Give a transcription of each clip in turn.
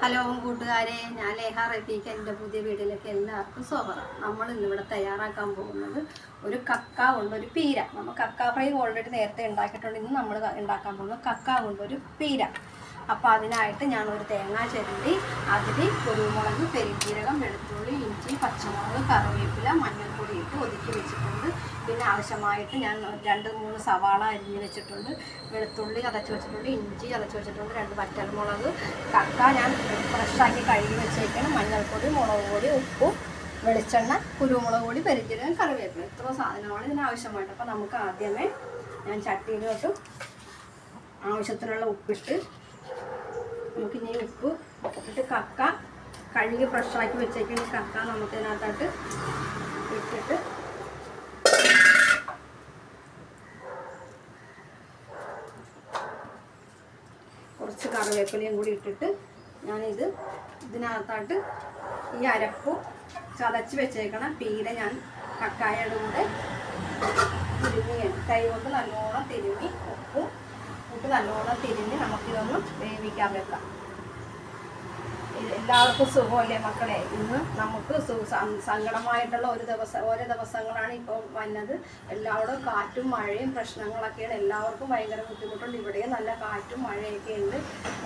Hello കൂട്ടുകാരെ, ഞാൻ ലേഹ റഫീഖ്. എൻ്റെ പുതിയ വീട്ടിലേക്ക് എല്ലാവർക്കും സ്വാഗതം. നമ്മൾ ഇന്നിവിടെ തയ്യാറാക്കാൻ പോകുന്നത് ഒരു കക്ക കൊണ്ടൊരു പീര. നമ്മൾ കക്ക ഫ്രൈ ഓൾറെഡി നേരത്തെ ഉണ്ടാക്കിയിട്ടുണ്ട്. ഇന്ന് നമ്മൾ ഉണ്ടാക്കാൻ പോകുന്നത് കക്ക കൊണ്ടൊരു പീര. അപ്പോൾ അതിനായിട്ട് ഞാനൊരു തേങ്ങ ചിരണ്ടി അതിൽ കുരുമുളക്, പെരുംജീരകം, വെളുത്തുള്ളി, ഇഞ്ചി, പച്ചമുളക്, കറിവേപ്പില, മഞ്ഞൾപ്പൊടി ഇട്ട് ഒതുക്കി വെച്ചിട്ടുണ്ട്. പിന്നെ ആവശ്യമായിട്ട് ഞാൻ 2-3 സവാള അരിഞ്ഞ് വെച്ചിട്ടുണ്ട്, വെളുത്തുള്ളി ചതച്ച് വെച്ചിട്ടുണ്ട്, ഇഞ്ചി ചതച്ച് വെച്ചിട്ടുണ്ട്, 2 വറ്റൽമുളക്, കക്ക ഞാൻ ഫ്രഷാക്കി കഴുകി വെച്ചേക്കണം, മഞ്ഞൾപ്പൊടി, മുളക് പൊടി, ഉപ്പും, വെളിച്ചെണ്ണ, കുരുമുളക് പൊടി, പെരുംജീരകം, കറിവേപ്പില, ഇത്ര സാധനമാണ് ഇതിനാവശ്യമായിട്ട്. അപ്പോൾ നമുക്ക് ആദ്യമേ ഞാൻ ചട്ടിയിലോട്ട് ആവശ്യത്തിനുള്ള ഉപ്പിട്ട് നമുക്കിനി ഉപ്പ് ഇട്ട് കക്ക കഴുകി ഫ്രഷാക്കി വെച്ചേക്കുന്ന കക്ക നമുക്കിതിനകത്തോട്ട് ഇട്ടിട്ട് കുറച്ച് കറിവേപ്പിലയും കൂടി ഇട്ടിട്ട് ഞാനിത് ഇതിനകത്തോട്ട് ഈ അരപ്പ് ചതച്ച് വെച്ചേക്കണ പീര ഞാൻ കക്കായയുടെ കൂടെ തിരുമ്മിയാണ് കൈ കൊണ്ട് നല്ലോണം തിരുമ്മി ഉപ്പും ഇട്ട് നല്ലോണം തിരിഞ്ഞ് നമുക്കിതൊന്ന് വേവിക്കാൻ വെക്കാം. എല്ലാവർക്കും സുഖമല്ലേ മക്കളെ? ഇന്ന് നമുക്ക് സങ്കടമായിട്ടുള്ള ഓരോ ദിവസങ്ങളാണ് ഇപ്പോൾ വന്നത്. എല്ലാവരും കാറ്റും മഴയും പ്രശ്നങ്ങളൊക്കെയാണ്. എല്ലാവർക്കും ഭയങ്കര ബുദ്ധിമുട്ടുണ്ട്. ഇവിടെയും നല്ല കാറ്റും മഴയൊക്കെ ഉണ്ട്.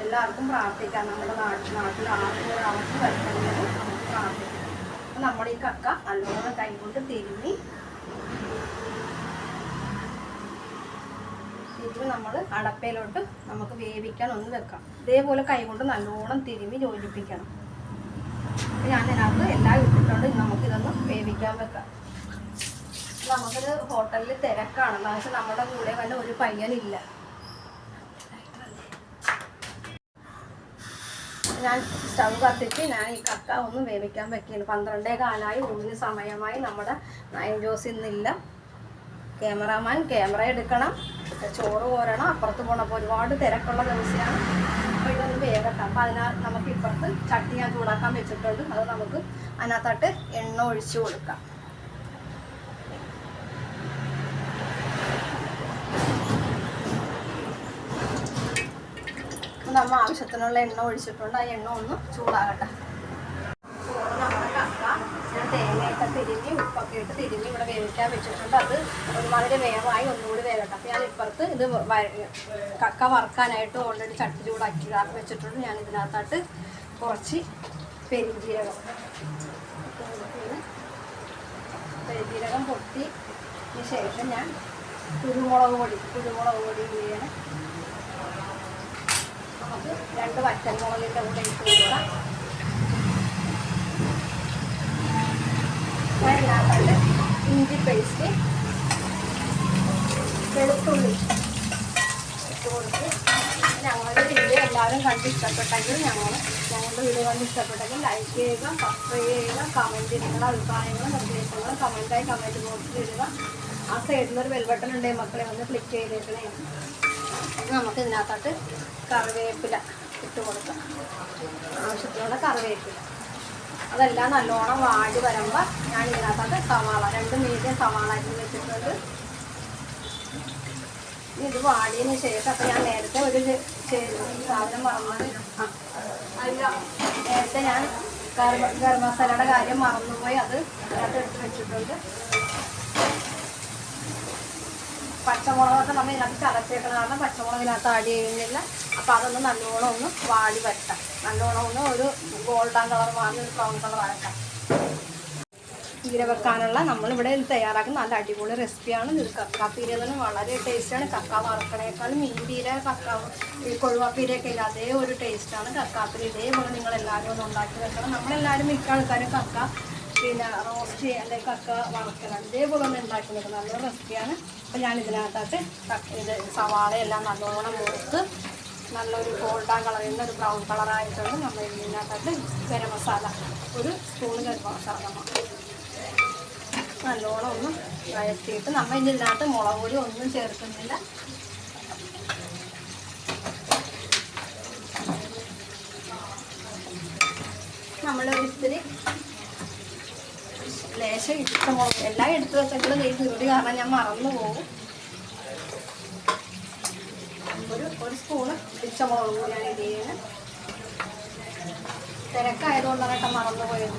എല്ലാവർക്കും പ്രാർത്ഥിക്കാം. നമ്മുടെ നാട്ടിൽ ആർക്കും വരുന്നത് നമുക്ക് പ്രാർത്ഥിക്കാം. അപ്പം നമ്മുടെ ഈ കക്ക നല്ലോണം കൈകൊണ്ട് തിരുമ്മി ഇത് നമ്മൾ അടപ്പയിലോട്ട് നമുക്ക് വേവിക്കാൻ ഒന്ന് വെക്കാം. ഇതേപോലെ കൈകൊണ്ട് നല്ലോണം തിരുമ്മി യോജിപ്പിക്കണം. ഞാനിതിനകത്ത് എല്ലാം ഇട്ടിട്ടുണ്ട്. നമുക്കിതൊന്ന് വേവിക്കാൻ വെക്കാം. നമുക്കിത് ഹോട്ടലിൽ തിരക്കാണ്. പക്ഷെ നമ്മുടെ കൂടെ വല്ല ഒരു പയ്യനില്ല. ഞാൻ സ്റ്റവ് കത്തിച്ച് ഞാൻ ഈ കക്ക ഒന്ന് വേവിക്കാൻ വെക്കുകയാണ്. 12:15 ഊണിന് സമയമായി. നമ്മുടെ നയൻ ജോസ് ഇന്നില്ല. ക്യാമറാമാൻ ക്യാമറ എടുക്കണം, ചോറ് കോരണം, അപ്പുറത്ത് പോകണപ്പോൾ ഒരുപാട് തിരക്കുള്ള ദിവസമാണ്. അപ്പോൾ ഇതൊന്ന് വേഗം. അപ്പോൾ അതിനാൽ നമുക്ക് ഇപ്പുറത്ത് ചട്ടി ഞാൻ ചൂടാക്കാൻ വെച്ചിട്ടുണ്ട്. അത് നമുക്ക് അതിനകത്തോട്ട് എണ്ണ ഒഴിച്ചു കൊടുക്കാം. അപ്പോൾ നമ്മൾ ആവശ്യത്തിനുള്ള എണ്ണ ഒഴിച്ചിട്ടുണ്ട്. ആ എണ്ണ ഒന്ന് ചൂടാകട്ടെ. നമ്മുടെ കക്ക ഞാൻ തേങ്ങയൊക്കെ തിരിഞ്ഞ് ഉപ്പൊക്കെ ഇട്ട് തിരിഞ്ഞ് ഇവിടെ വേവിക്കാൻ വെച്ചിട്ടുണ്ട്. അത് ഒരുമാതിരി വേവായി ഒന്നുകൂടി വേകട്ടെ. അപ്പോൾ ഞാൻ ഇപ്പുറത്ത് ഇത് കക്ക വറുക്കാനായിട്ട് ഓൾറെഡി ചട്ടി ചൂടാക്കി വെച്ചിട്ടുണ്ട്. ഞാൻ ഇതിനകത്തോട്ട് കുറച്ച് പെരുംജീരകം പൊട്ടിയതിന് ശേഷം ഞാൻ കുരുമുളക് പൊടി വീണ് നമുക്ക് 2 വറ്റൽമുളകിൻ്റെ കൂടെ ഇട്ട് കൊടുക്കാം. അതിനകത്തോട്ട് ഇഞ്ചി പേസ്റ്റ്, വെളുത്തുള്ളി ഇട്ട് കൊടുത്ത് ഞങ്ങളുടെ വീഡിയോ എല്ലാവരും കണ്ട് ഇഷ്ടപ്പെട്ടെങ്കിൽ ഞങ്ങളുടെ വീഡിയോ കണ്ട് ഇഷ്ടപ്പെട്ടെങ്കിൽ ലൈക്ക് ചെയ്യുക, സബ്സ്ക്രൈബ് ചെയ്യുക, കമൻറ്റ് നിങ്ങളുടെ അഭിപ്രായങ്ങളും നിർദ്ദേശങ്ങളും കമൻറ്റ് ബോക്സിൽ ഇടുക. ആ സൈഡിലൊരു ബെൽ ബട്ടൺ ഉണ്ടെങ്കിൽ മക്കളെ ഒന്ന് ക്ലിക്ക് ചെയ്തേക്കണേ. നമുക്ക് ഇതിനകത്തോട്ട് കറിവേപ്പില ഇട്ട് കൊടുക്കാം. ആവശ്യത്തിനുള്ള കറിവേപ്പില അതെല്ലാം നല്ലോണം വാടി വരുമ്പോൾ ഞാൻ ഇതിനകത്തോട്ട് സവാള 2 മീഡിയം സവാള അരിഞ്ഞ് വെച്ചിട്ടുണ്ട്. ഇത് വാടിയതിന് ശേഷം അപ്പോൾ ഞാൻ നേരത്തെ ഒരു സാധനം മറന്നത് നേരത്തെ ഞാൻ ഗരം മസാലയുടെ കാര്യം മറന്നുപോയി. അത് അതിനകത്ത് എടുത്ത് വെച്ചിട്ടുണ്ട്. പച്ചമുളകൊക്കെ നമ്മൾ ഇതിനകത്ത് ചതച്ചേക്കണം. കാരണം പച്ചമുളകിനകത്ത് ആഡ് ചെയ്യുന്നില്ല. അപ്പോൾ അതൊന്ന് നല്ലോണം ഒന്ന് വാടി വരട്ടാം. നല്ലോണം ഒന്ന് ഒരു ഗോൾഡൻ കളർ മാറി ഒരു ബ്രൗൺ കളർ ആകട്ടാം. പീര വെക്കാനുള്ള നമ്മളിവിടെ തയ്യാറാക്കുന്ന നല്ല അടിപൊളി റെസിപ്പിയാണ് ഇത്. കക്കാപ്പീര തന്നെ വളരെ ടേസ്റ്റാണ്. കക്ക വറുക്കണേക്കാളും മീൻപീര, ഈ കൊഴുവാപ്പീരയൊക്കെ ഇല്ല അതേ ഒരു ടേസ്റ്റാണ് കക്കാപ്പീര. ഇതേപോലെ നിങ്ങളെല്ലാവരും ഒന്ന് ഉണ്ടാക്കി വെക്കണം. നമ്മളെല്ലാവരും മിക്ക ആൾക്കാരും കക്ക പിന്നെ റോസ്റ്റ് അല്ലെങ്കിൽ കക്ക വറുക്കലാണ്. ഇതേപോലെ ഒന്ന് ഉണ്ടാക്കി വെക്കണം. നല്ലൊരു റെസിപ്പിയാണ്. അപ്പോൾ ഞാൻ ഇതിനകത്തോട്ട് ഇത് സവാളയെല്ലാം നല്ലോണം മൂത്ത് നല്ലൊരു ഗോൾഡൻ കളറിൽ നിന്ന് ഒരു ബ്രൗൺ കളറായിട്ടുണ്ട്. നമ്മൾ ഇതിനകത്തോട്ട് ഗരം മസാല 1 സ്പൂൺ ഗരം മസാല നല്ലോണം ഒന്ന് വഴറ്റിയിട്ട് നമ്മൾ ഇതിനകത്ത് മുളക് പൊടി ഒന്നും ചേർക്കുന്നില്ല. നമ്മളൊരു ഇത്തിരി ലേശം ഇഷ്ടമുളക് എല്ലാം എടുത്ത് വെച്ചെങ്കിലും നെയ്യ് കാരണം ഞാൻ മറന്നു പോകും. ഒരു സ്പൂണ് ഇഷ്ടമുളക് കൂടിയാണ് ഇത് ചെയ്യുന്നത്. തിരക്കായതുകൊണ്ടാണ് കേട്ടോ മറന്നുപോയത്.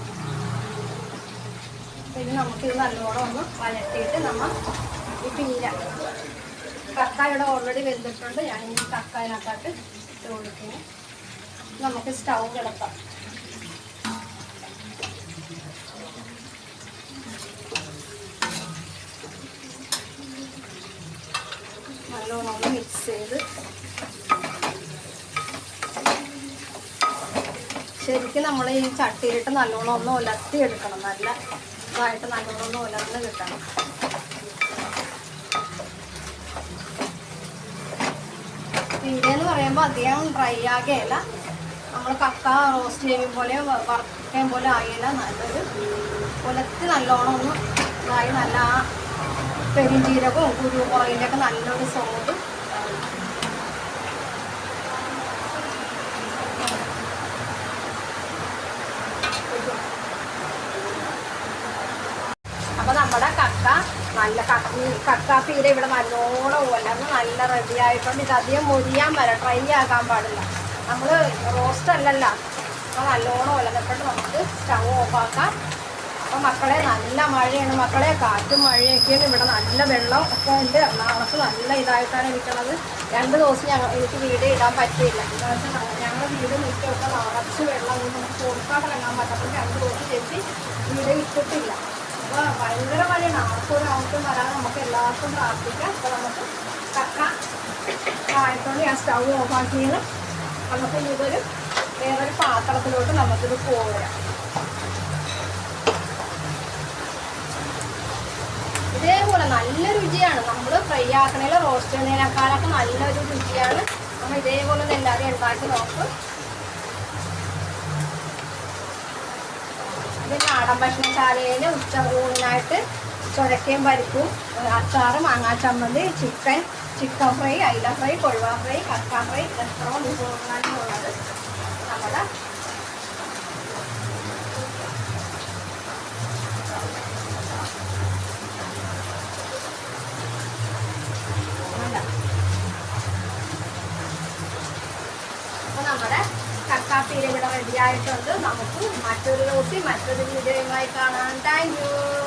ഇനി നമുക്കിത് നല്ലോണം ഒന്ന് വഴറ്റിയിട്ട് നമ്മൾ ഈ പീര കക്ക ഇവിടെ ഓൾറെഡി വെന്തിട്ടുണ്ട്. ഞാൻ ഈ കക്ക അതിനകത്തോട്ട് ഇട്ട് കൊടുക്കുന്നു. നമുക്ക് സ്റ്റൗ കിടത്താം. നല്ലോണം ഒന്ന് മിക്സ് ചെയ്ത് ശരിക്കും നമ്മൾ ഈ ചട്ടിയിലിട്ട് നല്ലോണം ഒന്ന് ഉലർത്തി എടുക്കണം. നല്ല ഇതായിട്ട് നല്ലോണം ഒന്ന് ഉലർന്ന് കിട്ടണം. പീരയെന്ന് പറയുമ്പോൾ അധികം ഡ്രൈ ആകുകയില്ല. നമ്മൾ കക്ക റോസ്റ്റ് ചെയ്യും പോലെ വറുക്കാൻ പോലെ ആകില്ല. നല്ലൊരു ഉലർത്തി നല്ലോണം ഒന്ന് ഇതായി നല്ല ആ പെരുംജീരകവും കുരുമുളകിൻ്റെ ഒക്കെ നല്ലൊരു സ്വാദ്. അപ്പോൾ നമ്മുടെ കക്ക നല്ല കക്കാപ്പീര ഇവിടെ നല്ലോണം ഉലർന്ന് നല്ല റെഡി ആയിട്ടുണ്ട്. ഇതധികം മൊരിയാൻ വരാം, ഡ്രൈ ആക്കാൻ പാടില്ല. നമ്മൾ റോസ്റ്റ് അല്ലല്ലോ. അപ്പോൾ നല്ലോണം ഉലർന്നിട്ട് നമുക്ക് സ്റ്റൗ ഓഫാക്കാം. അപ്പോൾ മക്കളെ നല്ല മഴയാണ് മക്കളെ, കാറ്റും മഴയൊക്കെയാണ്. ഇവിടെ നല്ല വെള്ളം ഒക്കെ ഉണ്ട്. എറണാകുളത്ത് നല്ല ഇതായിട്ടാണ് ഇരിക്കുന്നത്. 2 ദിവസം എനിക്ക് വീട് ഇടാൻ പറ്റിയില്ല. എന്താണെന്ന് വെച്ചാൽ ഞങ്ങളുടെ വീട് മുറ്റമൊക്കെ നിറച്ച് വെള്ളം കൊണ്ട് നമുക്ക് കൊടുക്കാട്ടിറങ്ങാൻ പറ്റപ്പോൾ 2 ദിവസം ചേച്ചി വീട് ഇട്ടിട്ടില്ല. അപ്പോൾ ഭയങ്കര മഴയാണ്. ആർക്കൊരു ആവശ്യം വരാതെ നമുക്ക് എല്ലാവർക്കും പ്രാർത്ഥിക്കാം. അപ്പോൾ നമുക്ക് കക്ക ആയിക്കൊണ്ട് ഞാൻ സ്റ്റൗ ഓഫാക്കിയത് നമുക്ക് ഇതൊരു വേറൊരു പാത്രത്തിലോട്ട് നമുക്കിത് പോരാം. ഇതേപോലെ നല്ല രുചിയാണ്. നമ്മൾ ഫ്രൈ ആക്കണേൽ റോസ്റ്റ് ചെയ്യുന്നതിനേക്കാളൊക്കെ നല്ലൊരു രുചിയാണ്. നമ്മൾ ഇതേപോലെ എല്ലാവരും ഉണ്ടാക്കി നോക്കും. ഇത് നാടൻ ഭക്ഷണശാലയിൽ ഊണിനായിട്ട് ചുരക്കയും പരിപ്പും അച്ചാറ്, മാങ്ങാ ചമ്മന്തി, ചിക്കൻ ഫ്രൈ, അയില ഫ്രൈ, കൊഴുവ ഫ്രൈ, കക്ക ഫ്രൈ, എത്രയോ വിഭവങ്ങളാണ് ഉള്ളത്. നമ്മുടെ കക്കാപ്പീര ഇവിടെ റെഡി ആയിട്ടുണ്ട്. നമുക്ക് മറ്റൊരു ദിവസം മറ്റൊരു വീഡിയോയുമായി കാണാം. Thank you.